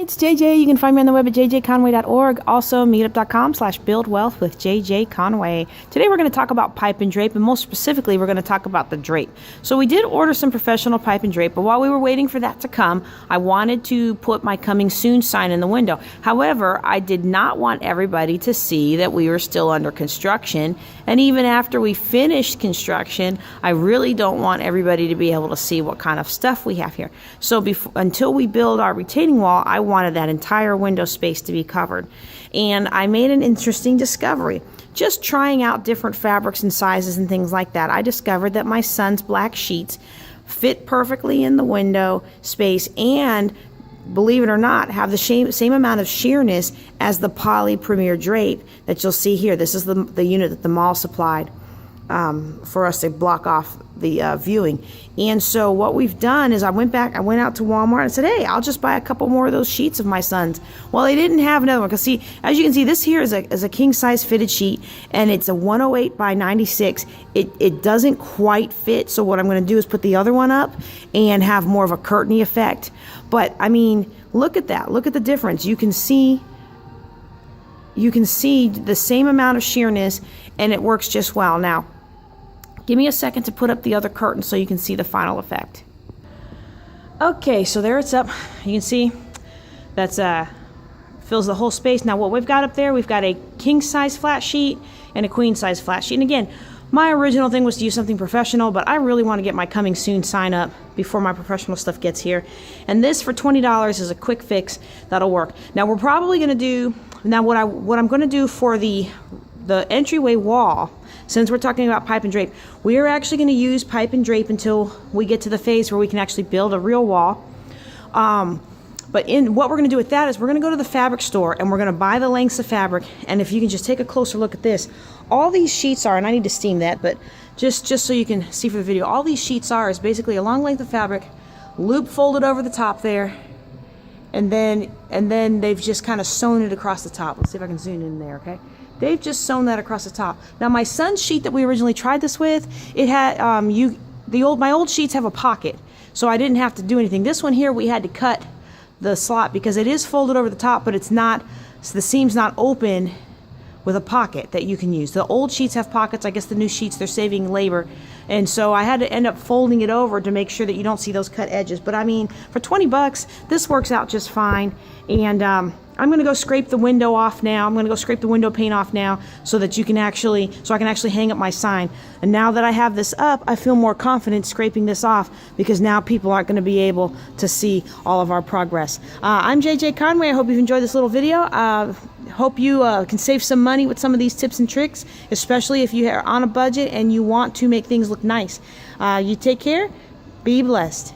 it's JJ. You can find me on the web at jjconway.org. Also, meetup.com/buildwealth with JJ Conway. Today we're going to talk about pipe and drape, and most specifically, we're going to talk about the drape. So we did order some professional pipe and drape, but while we were waiting for that to come, I wanted to put my coming soon sign in the window. However, I did not want everybody to see that we were still under construction, and even after we finished construction, I really don't want everybody to be able to see what kind of stuff we have here. So until we build our retaining wall, I wanted that entire window space to be covered. And I made an interesting discovery. Just trying out different fabrics and sizes and things like that, I discovered that my son's black sheets fit perfectly in the window space and, believe it or not, have the same amount of sheerness as the poly premier drape that you'll see here. This is the unit that the mall supplied for us to block off the viewing. And so what we've done is I went out to Walmart and said, hey, I'll just buy a couple more of those sheets of my son's. Well, they didn't have another one, because see, as you can see, this here is a king size fitted sheet, and it's a 108 by 96. It doesn't quite fit, so what I'm going to do is put the other one up and have more of a curtainy effect. But I mean, look at that. Look at the difference. You can see the same amount of sheerness, and it works just well. Now, give me a second to put up the other curtain so you can see the final effect. Okay, so there it's up. You can see that's fills the whole space. Now what we've got up there, we've got a king size flat sheet and a queen size flat sheet. And again, my original thing was to use something professional, but I really want to get my coming soon sign up before my professional stuff gets here. And this for $20 is a quick fix that'll work. Now we're probably going to do, what I'm going to do for the entryway wall, since we're talking about pipe and drape, we are actually going to use pipe and drape until we get to the phase where we can actually build a real wall. But what we're going to do with that is we're going to go to the fabric store and we're going to buy the lengths of fabric. And if you can just take a closer look at this, all these sheets are, and I need to steam that, but just so you can see for the video, all these sheets are is basically a long length of fabric, loop folded over the top there, and then they've just kind of sewn it across the top. Let's see if I can zoom in there, okay? They've just sewn that across the top. Now my son's sheet that we originally tried this with, it had my old sheets have a pocket, so I didn't have to do anything. This one here, we had to cut the slot because it is folded over the top, but it's not, so the seam's not open with a pocket that you can use. The old sheets have pockets. I guess the new sheets, they're saving labor, and so I had to end up folding it over to make sure that you don't see those cut edges. But I mean, for 20 bucks, this works out just fine. And I'm going to go scrape the window off now. I'm going to go scrape the window pane off now so that I can actually hang up my sign. And now that I have this up, I feel more confident scraping this off, because now people aren't going to be able to see all of our progress. I'm JJ Conway. I hope you've enjoyed this little video. Hope you can save some money with some of these tips and tricks, especially if you are on a budget and you want to make things look nice. You take care. Be blessed.